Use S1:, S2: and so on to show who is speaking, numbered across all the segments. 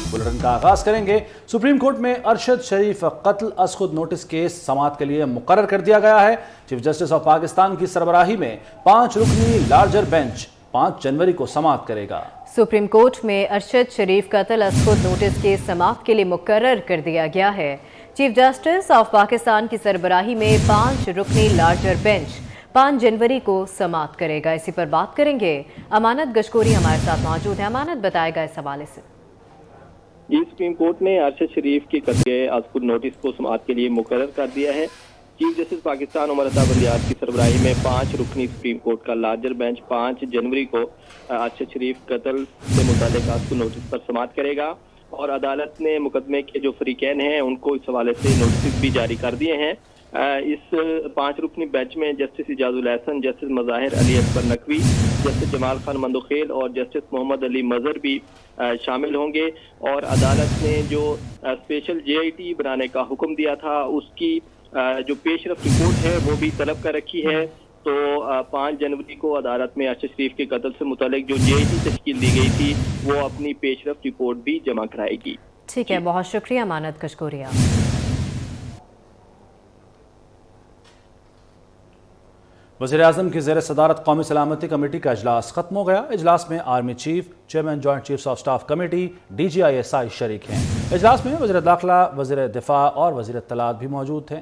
S1: Bulletin का आगाज करेंगे। सुप्रीम कोर्ट में अरशद शरीफ कत्ल अज खुद नोटिस केस समाअत के लिए मुकर्रर कर दिया गया है। चीफ जस्टिस ऑफ पाकिस्तान की सरबराही में 5 रुकनी लार्जर बेंच 5 जनवरी को समाअत करेगा।
S2: सुप्रीम कोर्ट में अरशद शरीफ कत्ल अज खुद नोटिस केस समाअत के लिए मुकर्रर कर दिया गया है। चीफ जस्टिस ऑफ पाकिस्तान की सरबराही में 5 रुकनी लार्जर बेंच 5 जनवरी को समाअत करेगा। इसी पर बात करेंगे। अमानत गशकोरी हमारे साथ मौजूद है। अमानत, बताएगा इस हवाले से।
S3: जी, सुप्रीम कोर्ट ने अरशद शरीफ के कत्ल अज खुद नोटिस को समाअत के लिए मुकर्रर कर दिया है। चीफ जस्टिस पाकिस्तान उमर अता बंदियाद की सरबराही में 5 रुकनी सुप्रीम कोर्ट का लार्जर बेंच 5 जनवरी को अरशद शरीफ कत्ल से मुताल्लिक आज खुद नोटिस पर समाअत करेगा और अदालत ने मुकदमे के जो फरीकैन हैं उनको इस हवाले से नोटिस भी जारी कर दिए हैं। इस 5 रुकनी बेंच में justice Ijazul Ahsan, justice Mazahir Ali Akbar Naqvi, justice Jamal Khan Mandokhel और जस्टिस मोहम्मद अली मजहर भी शामिल होंगे। और अदालत ने जो स्पेशल JIT बनाने का हुक्म दिया था उसकी जो पेशरफ रिपोर्ट है वो भी तलब कर रखी है। तो 5 जनवरी को अदालत में अरशद शरीफ के कत्ल से मुताल्लिक जो JIT तश्कील दी गई थी वो अपनी पेशरफ रिपोर्ट भी जमा कराएगी।
S2: ठीक है, बहुत शुक्रिया अमानत गशकोरिया।
S1: वज़ीर-ए-आज़म की ज़ेर सदारत कौमी सलामती कमेटी का इजलास खत्म हो गया। इजलास में army chief, chairman joint chiefs of staff committee, DGISI शरीक हैं। इजलास में वज़ीर दाखिला, वज़ीर दिफा और वज़ीर इत्तलात भी मौजूद थे।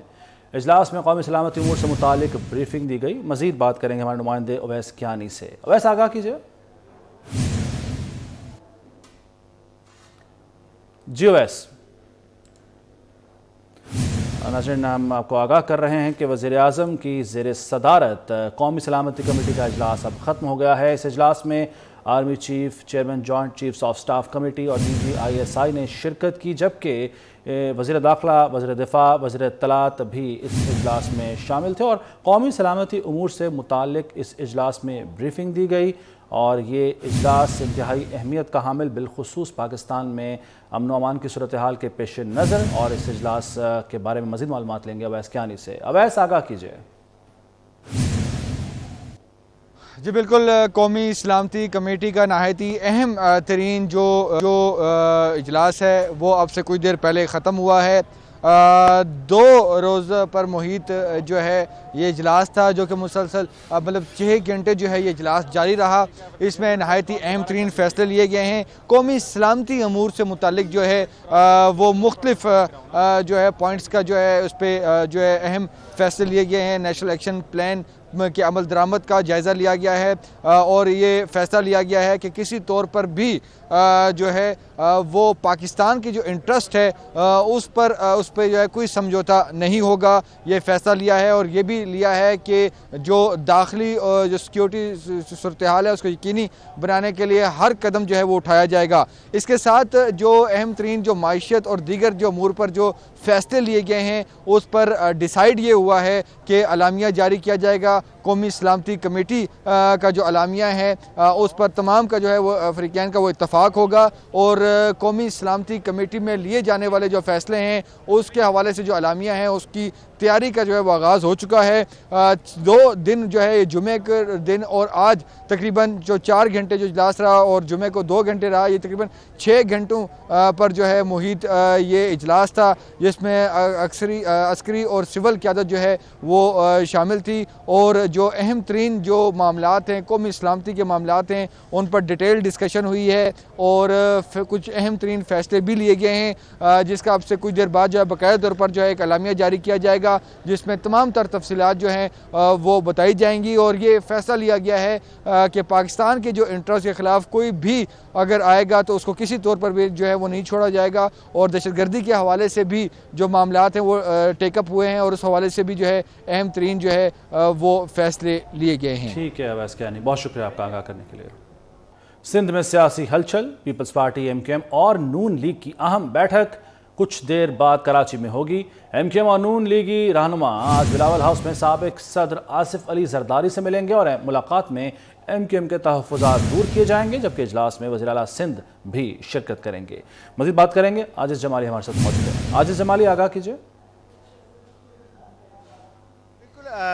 S1: इजलास में कौमी सलामती उमूर से मुतालिक ब्रीफिंग दी गई। मज़ीद बात करेंगे हमारे नुमाइंदे अवैस कियानी से। अवैस, आगाह कीजिए। जी अवैस। नाज़रीन, हम आपको आगाह कर रहे हैं कि वज़ीर-ए-आज़म की ज़ेर सदारत कौमी सलामती कमेटी का इजलास अब ख़त्म हो गया है। इस इजलास में army chief, chairman joint chiefs of staff committee और DGISI ने शिरकत की, जबकि वज़ीर दाखिला, वज़ीर दिफा, वज़ीर इत्तलात भी इस इजलास में शामिल थे और कौमी सलामती उमूर से मुताल्लिक इस इजलास में ब्रीफिंग दी गई। और ये इजलास इंतहाई अहमियत का हामिल, बिलखुसूस पाकिस्तान में अमन व अमान की सूरत हाल के पेश नज़र। और इस इजलास के बारे में मज़ीद मालूमात लेंगे अवैस कियानी से। अवैस, आगाह कीजिए।
S4: जी बिल्कुल, कौमी सलामती कमेटी का नहायत ही अहम तरीन जो इजलास है वो अब से कुछ देर पहले ख़त्म हुआ है। 2 रोज़ पर मुहित जो है ये इजलास था जो कि मुसलसल मतलब 6 घंटे जो है ये इजलास जारी रहा। इसमें नहायत ही अहम तरीन फ़ैसले लिए गए हैं। कौमी सलामती अमूर से मुतालिक जो है वो मुख्तलिफ जो है पॉइंट्स का जो है उस पर जो है अहम फ़ैसले लिए गए हैं। नेशनल एक्शन प्लान के अमल दरामद का जायज़ा लिया गया है और ये फ़ैसला लिया गया है कि किसी तौर पर भी जो है वो पाकिस्तान की जो इंटरेस्ट है उस पर जो है कोई समझौता नहीं होगा। ये फ़ैसला लिया है और ये भी लिया है कि जो दाखिली जो सिक्योरिटी सूरत हाल है उसको यकीनी बनाने के लिए हर कदम जो है वो उठाया जाएगा। इसके साथ जो अहम तरीन जो माइशत और दीगर जो अमूर पर जो फ़ैसले लिए गए हैं उस पर डिसाइड ये हुआ है कि अलामिया जारी किया जाएगा। कौमी सलामती कमेटी का जो अलामिया है उस पर तमाम का जो है वो अफ्रीकैन का वो इत्तफाक होगा और कौमी सलामती कमेटी में लिए जाने वाले जो फ़ैसले हैं उसके हवाले से जो अलामिया है उसकी तैयारी का जो है वो आगाज़ हो चुका है। 2 दिन जो है जुमे के दिन और आज तकरीबन जो 4 घंटे जो इजलास रहा और जुमे को 2 घंटे रहा, ये तकरीबन 6 घंटों पर जो है मुहित ये इजलास था जिसमें अस्करी और सिविल क़यादत जो है वो शामिल थी और जो अहम तरीन जो मामलात हैं कौमी सलामती के मामलात हैं उन पर डिटेल डिस्कशन हुई है और कुछ अहम तरीन फ़ैसले भी लिए गए हैं जिसका अब से कुछ देर बाद जो है बाकायदा तौर पर जो है एक अलामिया जारी किया जाएगा जिसमें तमाम तर तफसीलात जो हैं वो बताई जाएंगी। और ये फ़ैसला लिया गया है कि पाकिस्तान के जो इंटरेस्ट के ख़िलाफ़ कोई भी अगर आएगा तो उसको किसी तौर पर भी जो है वो नहीं छोड़ा जाएगा और दहशतगर्दी के हवाले से भी जो मामलात हैं वो टेकअप हुए हैं और उस हवाले से भी जो है अहम तरीन जो है वो फ़ैसले लिए गए हैं।
S1: ठीक है अवैस कियानी, बहुत शुक्रिया आपका आगाह करने के लिए। सिंध में सियासी हलचल, पीपल्स पार्टी MKM और नून लीग की अहम बैठक कुछ देर बाद कराची में होगी। MKM और नून लीगी रहनुमा आज बिलावल हाउस में साबिक सदर आसिफ अली जरदारी से मिलेंगे और मुलाकात में MKM के तहफ़्फ़ुज़ात दूर किए जाएंगे, जबकि इजलास में वज़ीर आला सिंध भी शिरकत करेंगे। मज़ीद बात करेंगे, आजिज़ जमाली हमारे साथ मौजूद है। आजिज़ जमाली, आगाह कीजिए।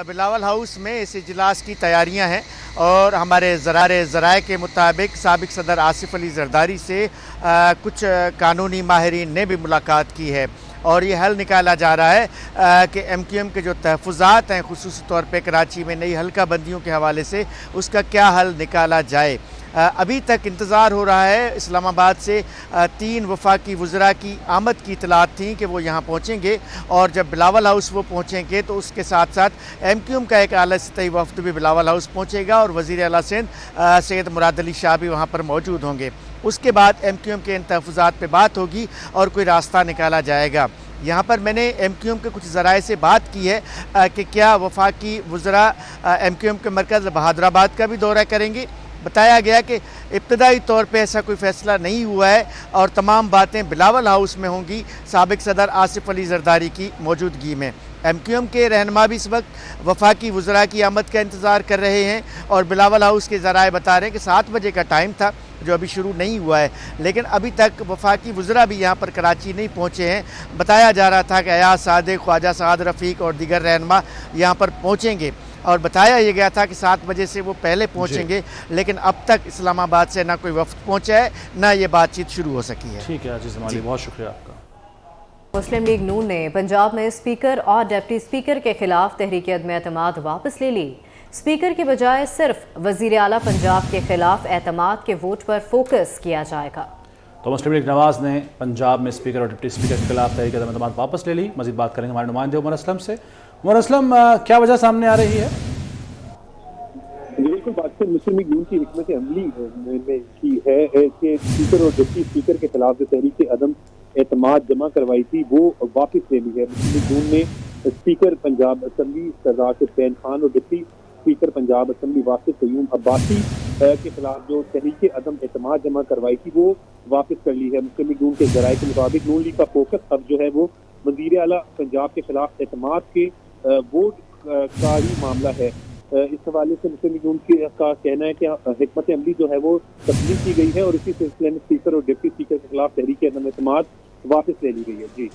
S5: बिलावल हाउस में इस इजलास की तैयारियां हैं और हमारे ज़राए के मुताबिक साबिक सदर आसिफ अली जरदारी से कुछ कानूनी माहिरीन ने भी मुलाकात की है और ये हल निकाला जा रहा है कि MQM के जो तहफ़्फ़ुज़ात हैं ख़ुसूसी तौर पे कराची में नई हल्का बंदियों के हवाले से उसका क्या हल निकाला जाए। अभी तक इंतज़ार हो रहा है। इस्लामाबाद से 3 वफाकी वज़रा की आमद की इतलात थी कि वो यहाँ पहुँचेंगे और जब बिलावल हाउस वो पहुँचेंगे तो उसके साथ साथ MQM का एक आला सतही वफ़द भी बिलावल हाउस पहुँचेगा और वज़ीर आला सिंध सैयद मुराद अली शाह भी वहाँ पर मौजूद होंगे। उसके बाद MQM के इन तहफ़्फ़ुज़ात पे बात होगी और कोई रास्ता निकाला जाएगा। यहाँ पर मैंने MQM के कुछ ज़राए से बात की है कि क्या वफाकी वज़रा MQM के मरकज़ बहादुराबाद का भी दौरा करेंगे। बताया गया कि इब्तदाई तौर पे ऐसा कोई फ़ैसला नहीं हुआ है और तमाम बातें बिलावल हाउस में होंगी साबिक सदर आसिफ अली जरदारी की मौजूदगी में। MQM के रहनुमा भी इस वक्त वफाकी वज़रा की आमद का इंतज़ार कर रहे हैं और बिलावल हाउस के ज़राए बता रहे हैं कि 7 बजे का टाइम था जो अभी शुरू नहीं हुआ है, लेकिन अभी तक वफाकी वज़रा भी यहाँ पर कराची नहीं पहुँचे हैं। बताया जा रहा था कि अयाज सादिक, ख्वाजा साद रफ़ीक और दीगर रहनुमा यहाँ पर पहुँचेंगे और बताया ये गया था कि 7 बजे से वो पहले पहुँचेंगे, लेकिन अब तक इस्लामाबाद से ना कोई वफ़द पहुँचा है ना ये बातचीत शुरू हो सकी है।
S1: ठीक है अजीज़ हमारी, बहुत शुक्रिया आपका।
S2: मुस्लिम लीग नून ने पंजाब में स्पीकर और डिप्टी स्पीकर के खिलाफ तहरीक अदम एतमाद वापस ले ली। स्पीकर के बजाय सिर्फ वज़ीर आला पंजाब के खिलाफ एतमाद के वोट पर फोकस किया जाएगा।
S1: तो मुस्लिम लीग नवाज ने पंजाब में स्पीकर और डिप्टी स्पीकर के खिलाफ तहरीक अदम एतमाद वापस ले ली। मजीद बात करेंगे हमारे नुमाइंदे उमर असलम से। उमर असलम, क्या वजह सामने आ रही है?
S6: बिल्कुल बात से मुस्लिम लीग नून की हिकमत अमली की है कि स्पीकर और डिप्टी स्पीकर के खिलाफ जो तहरीक अदम एतमाद जमा करवाई थी वो वापस ले ली है। मुस्लिम लीग नून ने स्पीकर पंजाब असम्बली सरदार हुसैन खान और deputy speaker Punjab assembly Wasif Qayyum Abbasi के खिलाफ जो तहरीक अदम एतमाद जमा करवाई थी वो वापस कर ली है। मुस्लिम लीग नून के ज़राए के मुताबिक नून लीग का फोकस अब जो है वो वज़ीर आला पंजाब के खिलाफ एतमाद के वोट का ही मामला है। इस हवाले से मुस्लिम लीग नून का कहना है कि हिकमत अमली जो है वो तब्दील की गई है और इसी सिलसिले में स्पीकर और डिप्टी स्पीकर के खिलाफ तहरीक अदम एतमाद वापस ले ली गई है। जी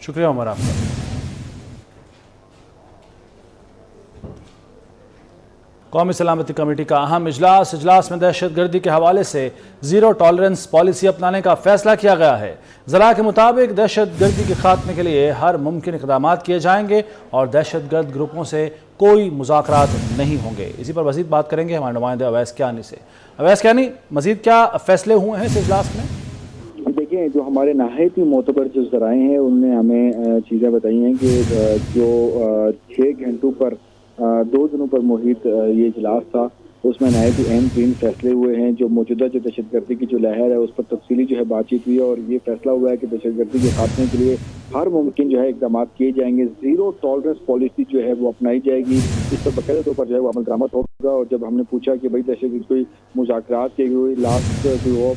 S1: शुक्रिया उमर आपका। कौमी सलामती कमेटी का अहम इजलास में दहशतगर्दी के हवाले से ज़ीरो टॉलरेंस पॉलिसी अपनाने का फैसला किया गया है। ज़रा के मुताबिक दहशतगर्दी के खात्मे के लिए हर मुमकिन इक़दाम किए जाएंगे और दहशतगर्द ग्रुपों से कोई मुज़ाकरात नहीं होंगे। इसी पर मज़ीद बात करेंगे हमारे नुमाइंदे अवैस कियानी से। अवैस कियानी, मज़ीद क्या फैसले हुए हैं इस इजलास में?
S7: देखिए, जो हमारे नहायत ही मोतबर जो ज़राए हैं उनने हमें चीज़ें बताई हैं कि जो 6 घंटों पर 2 दिनों पर मुहित ये इजलास था उसमें नहायत ही अहम 3 फैसले हुए हैं। जो मौजूदा जो दहशतगर्दी की जो लहर है उस पर तफसीली जो है बातचीत हुई है और ये फैसला हुआ है कि दहशतगर्दी के खात्मे के लिए हर मुमकिन जो है इकदाम किए जाएंगे। ज़ीरो टॉलरेंस पॉलिसी जो है वो अपनाई जाएगी। इस पर बाकायदा तौर पर जो है वो अमल दरामद होगा। और जब हमने पूछा कि भाई दहशतगर्दी कोई मुज़ाकरात के हुए लास्ट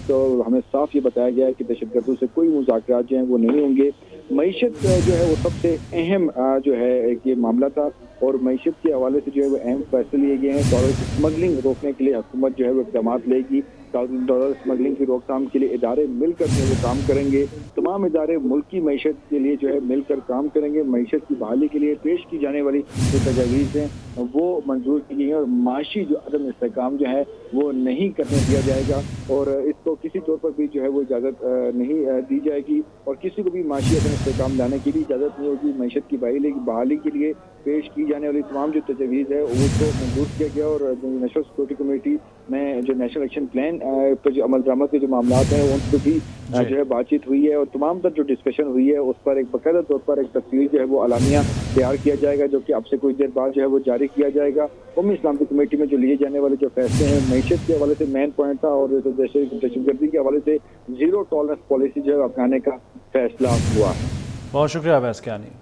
S7: तो हमें साफ ये बताया गया है कि दहशतगर्दों से कोई मुज़ाकरात जो हैं वो नहीं होंगे। मईशत जो है वो सबसे अहम जो है एक ये मामला था और मईशत के हवाले से जो है वो अहम फैसले लिए गए हैं। डॉलर स्मगलिंग रोकने के लिए हुकूमत जो है वो इक़दाम लेगी। डॉलर स्मगलिंग की रोकथाम के लिए इदारे मिलकर जो है वो काम करेंगे। तमाम इदारे मुल्की मईशत के लिए जो है मिलकर काम करेंगे। मईशत की बहाली के लिए पेश की जाने वाली जो तजावीज़ हैं वो मंजूर की गई हैं और माशी जो अदम इस्तेहकाम जो है वो नहीं करने दिया जाएगा और इसको किसी तौर पर भी जो है वो इजाज़त नहीं दी जाएगी और किसी को भी माशी अदम इस्तेहकाम लाने की भी इजाज़त नहीं होगी। मईशत की बहाली के लिए पेश की जाने वाली तमाम जो तजवीज़ है उसको मंजूर किया गया और नेशनल सिक्योरिटी कमेटी में जो नेशनल एक्शन प्लान पर जो अमल दरामद के जो मामला हैं उन पर भी जो है बातचीत हुई है और तमाम तर जो डिस्कशन हुई है उस पर एक बाकायदा तौर पर एक तफसील जो है वो अलामिया तैयार किया जाएगा जो कि अब से कुछ देर बाद जो है वो जारी किया जाएगा। कौमी इस्लामी कमेटी में जो लिए जाने वाले जो फैसले हैं मईशत के हवाले से मेन पॉइंट था और दहशतगर्दी के हवाले से ज़ीरो टॉलरेंस पॉलिसी जो है अपनाने का फैसला हुआ।
S1: बहुत शुक्रिया अवैस कियानी।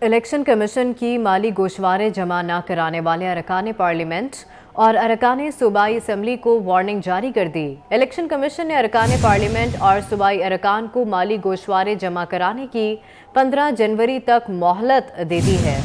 S2: इलेक्शन कमीशन की माली गोशवारे जमा न कराने वाले अरकान पार्लियामेंट और अरकान सूबाई असम्बली को वार्निंग जारी कर दी। इलेक्शन कमीशन ने अरकान पार्लियामेंट और सूबाई अरकान को माली गोशवारे जमा कराने की 15 जनवरी तक मोहलत दे दी है।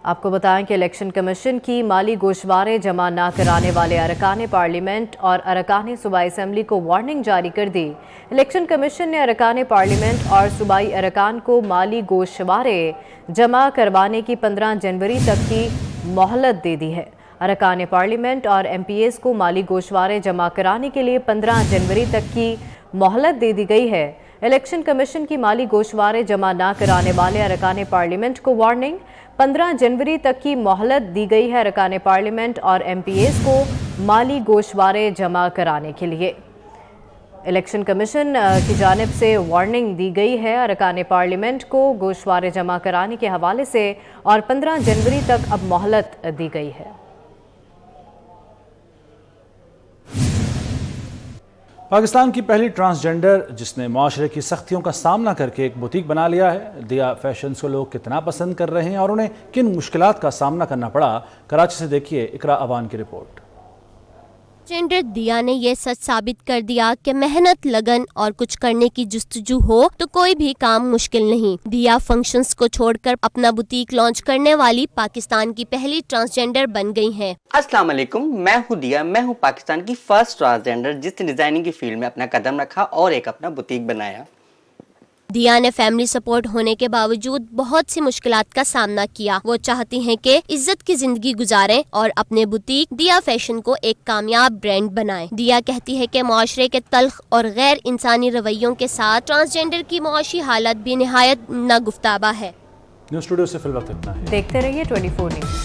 S2: आपको बताएं कि इलेक्शन कमीशन की माली गोशवारे जमा न कराने वाले अरकान पार्लियामेंट और अरकान सूबाई असम्बली को वार्निंग जारी कर दी। इलेक्शन कमीशन ने अरकान पार्लियामेंट और सूबाई अरकान को माली गोशवारे जमा करवाने की 15 जनवरी तक की मोहलत दे दी है। अरकान पार्लियामेंट और MPAs को माली गोशवारे जमा कराने के लिए 15 जनवरी तक की मोहलत दे दी गई है। इलेक्शन कमीशन की माली गोशवारे जमा न कराने वाले अरकान पार्लियामेंट को वार्निंग, 15 जनवरी तक की मोहलत दी गई है अरकान पार्लियामेंट और MPAs को माली गोशवारे जमा कराने के लिए। इलेक्शन कमीशन की जानिब से वार्निंग दी गई है अरकान पार्लियामेंट को गोशवारे जमा कराने के हवाले से और 15 जनवरी तक अब मोहलत दी गई है।
S1: पाकिस्तान की पहली ट्रांसजेंडर जिसने माशरे की सख्तियों का सामना करके एक बुटीक बना लिया है। दिया फैशंस को लोग कितना पसंद कर रहे हैं और उन्हें किन मुश्किलात का सामना करना पड़ा, कराची से देखिए इकरा अवान की रिपोर्ट।
S8: ट्रांसजेंडर दिया ने ये सच साबित कर दिया कि मेहनत, लगन और कुछ करने की जुस्तजू हो तो कोई भी काम मुश्किल नहीं। दिया फंक्शंस को छोड़कर अपना बुटीक लॉन्च करने वाली पाकिस्तान की पहली ट्रांसजेंडर बन गई हैं।
S9: अस्सलाम वालेकुम, मैं हूँ दिया। मैं हूँ पाकिस्तान की फर्स्ट ट्रांसजेंडर जिसने डिजाइनिंग की फील्ड में अपना कदम रखा और एक अपना बुटीक बनाया।
S8: दिया ने फैमिली सपोर्ट होने के बावजूद बहुत सी मुश्किलात का सामना किया। वो चाहती हैं कि इज्जत की जिंदगी गुजारें और अपने बुटीक दिया फैशन को एक कामयाब ब्रांड बनाएं। दिया कहती है कि माशरे के तल्ख और गैर इंसानी रवैयों के साथ ट्रांसजेंडर की मुआशी हालत भी निहायत नागुफ्ताबा है।
S1: न्यूज़ स्टूडियो से फिल वक्त इतना है।
S2: देखते रहिए 24 न्यूज़।